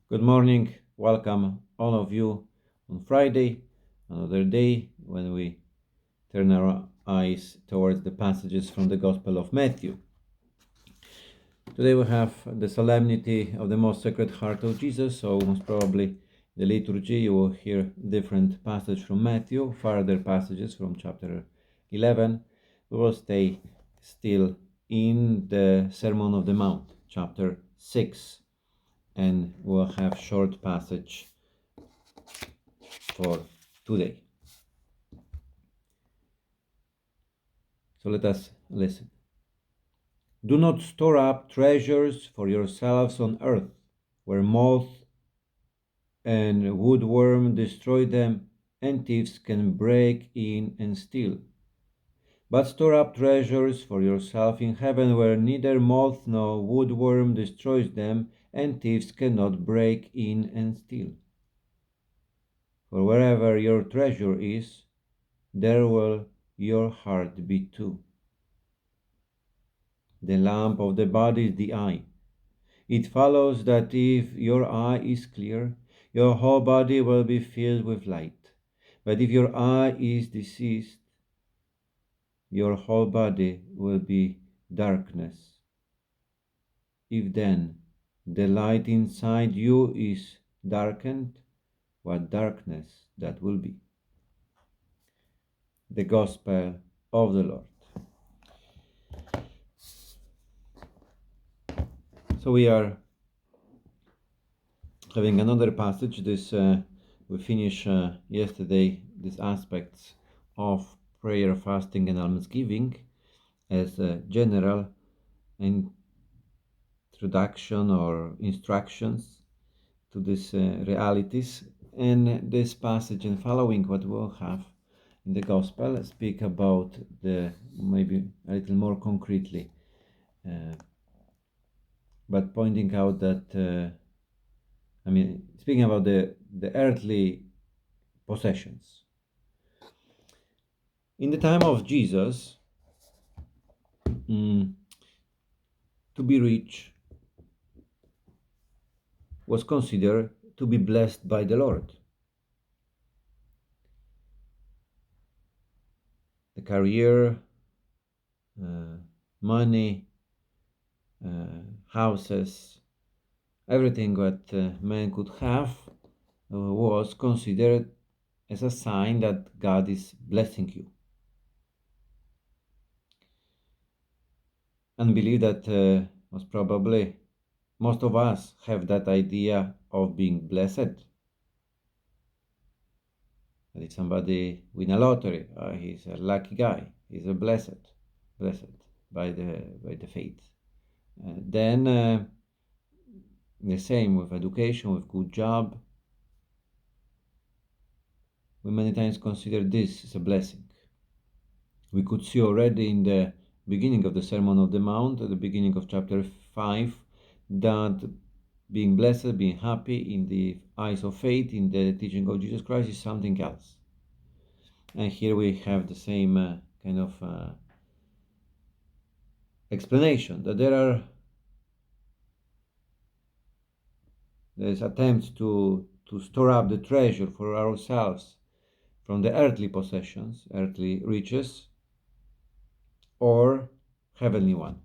Good morning. Welcome, all of you, on Friday, another day when we turn our eyes towards the passages from the Gospel of Matthew. Today we have the solemnity of the Most Sacred Heart of Jesus, so most probably the liturgy you will hear different passages from Matthew, further passages from chapter 11. We will stay still in the Sermon of the Mount, chapter 6, and we'll have short passage for today. So let us listen. Do not store up treasures for yourselves on earth, where moth and woodworm destroy them, and thieves can break in and steal. But store up treasures for yourself in heaven, where neither moth nor woodworm destroys them, and thieves cannot break in and steal. For wherever your treasure is, there will your heart be too. The lamp of the body is the eye. It follows that if your eye is clear, your whole body will be filled with light. But if your eye is diseased, your whole body will be darkness. If then the light inside you is darkened, what darkness that will be. The Gospel of the Lord. So we are having another passage. We finished yesterday these aspects of prayer, fasting, and almsgiving as a general introduction or instructions to these realities. And this passage and following what we'll have in the Gospel speak about the maybe a little more concretely, but pointing out that speaking about the earthly possessions. In the time of Jesus, to be rich was considered to be blessed by the Lord. The career, money, houses, everything that man could have was considered as a sign that God is blessing you. And believe that most probably most of us have that idea of being blessed. And if somebody win a lottery, he's a lucky guy. He's a blessed by the faith. Then the same with education, with good job. We many times consider this as a blessing. We could see already in the beginning of the Sermon of the Mount, at the beginning of chapter 5, that being blessed, being happy in the eyes of faith, in the teaching of Jesus Christ, is something else. And here we have the same kind of explanation, that there's attempts to store up the treasure for ourselves from the earthly possessions, earthly riches, or heavenly one.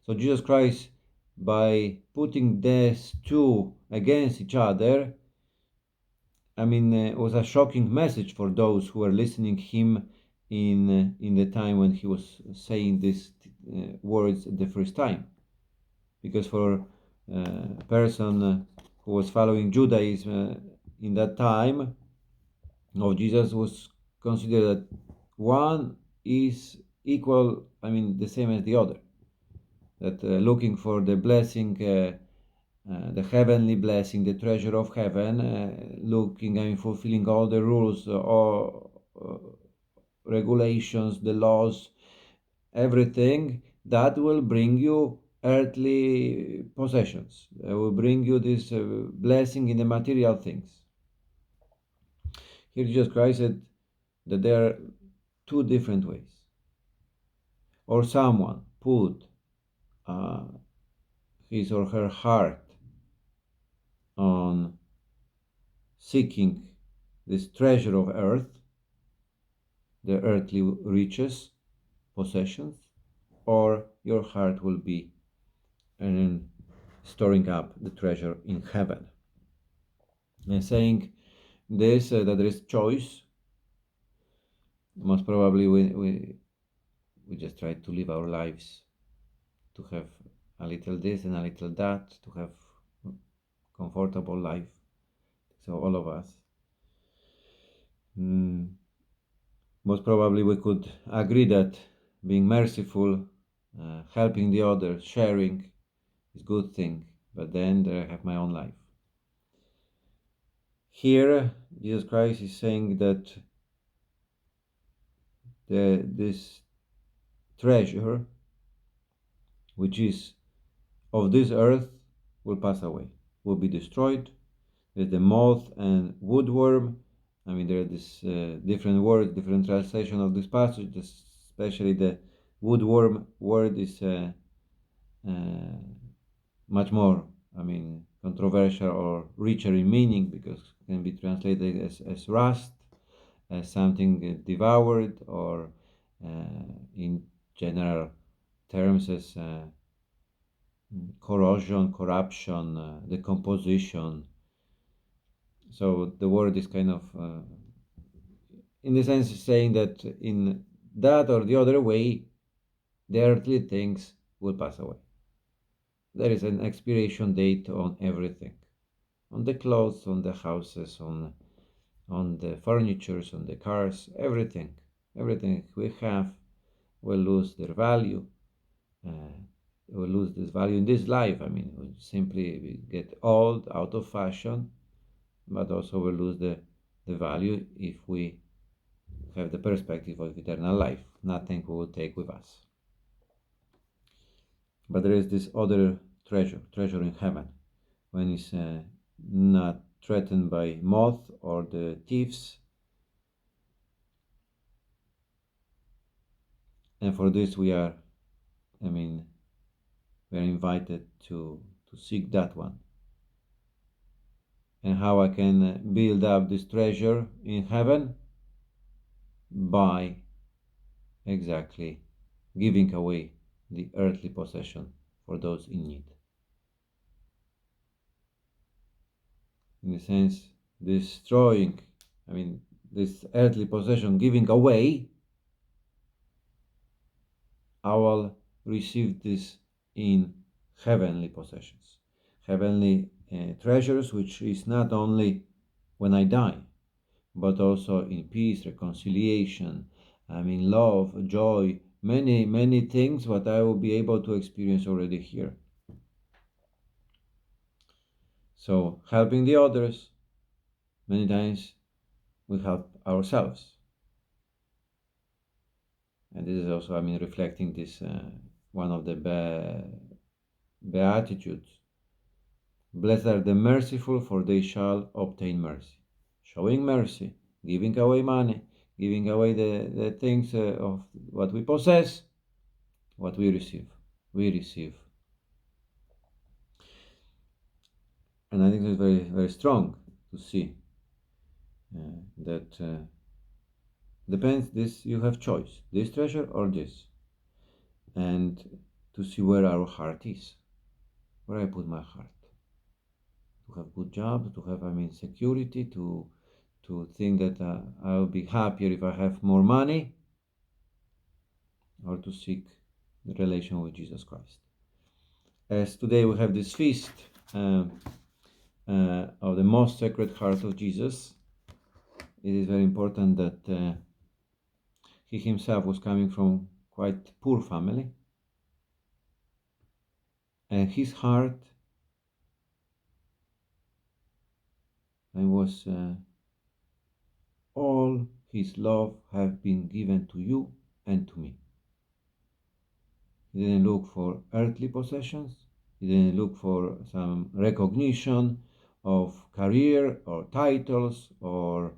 So Jesus Christ, by putting these two against each other, was a shocking message for those who were listening him in the time when he was saying these words the first time. Because for a person who was following Judaism in that time of Jesus was considered that one is equal, the same as the other. That looking for the blessing, the heavenly blessing, the treasure of heaven, fulfilling all the rules or regulations, the laws, everything that will bring you earthly possessions, will bring you this blessing in the material things. Here Jesus Christ said that there are two different ways. Or someone put his or her heart on seeking this treasure of earth, the earthly riches, possessions, or your heart will be in storing up the treasure in heaven. And saying this, that there is choice, most probably we just try to live our lives to have a little this and a little that, to have comfortable life. So all of us. Most probably we could agree that being merciful, helping the other, sharing is a good thing, but then there I have my own life. Here, Jesus Christ is saying that this treasure, which is of this earth, will pass away, will be destroyed. There's the moth and woodworm. I mean, there are these different words, different translation of this passage. Especially the woodworm word is much more, I mean, controversial or richer in meaning, because it can be translated as rust, as something devoured, or in general terms as corrosion, corruption, decomposition. So the word is kind of, in the sense, saying that in that or the other way, the earthly things will pass away. There is an expiration date on everything, on the clothes, on the houses, on the furnitures, on the cars, everything. Everything we have will lose their value. Will lose this value in this life. I mean, we get old, out of fashion, but also will lose the value if we have the perspective of eternal life. Nothing we will take with us. But there is this other treasure in heaven, when it's not threatened by moth or the thieves. And for this we are invited to seek that one. And how I can build up this treasure in heaven? By exactly giving away the earthly possession for those in need. In a sense, destroying, this earthly possession, giving away, I will receive this in heavenly possessions, heavenly treasures, which is not only when I die, but also in peace, reconciliation, love, joy, many, many things what I will be able to experience already here. So helping the others, many times we help ourselves. And this is also, reflecting this, one of the Beatitudes. Blessed are the merciful, for they shall obtain mercy. Showing mercy, giving away money, giving away the things of what we possess, what we receive. We receive. And I think it's very, very strong to see that depends, this you have choice, this treasure or this. And to see where our heart is, where I put my heart. To have good job, to have, security, to think that I'll be happier if I have more money, or to seek the relation with Jesus Christ. As today we have this feast of the most sacred heart of Jesus, it is very important that he himself was coming from quite poor family, and his heart was all his love have been given to you and to me. He didn't look for earthly possessions. He didn't look for some recognition of career or titles or,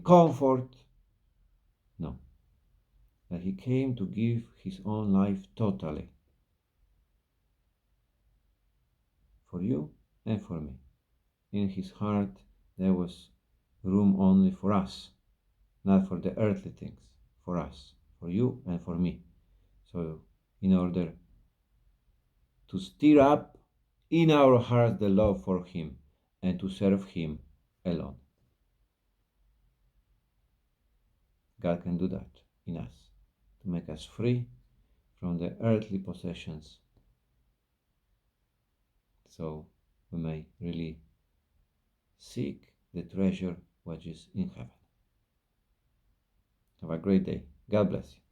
comfort. No. That he came to give his own life totally for you and for me. in his heart there was room only for us, not for the earthly things, for us, for you and for me. So, in order to stir up in our hearts the love for Him and to serve Him alone, God can do that in us to make us free from the earthly possessions so we may really seek the treasure which is in heaven. Have a great day. God bless you.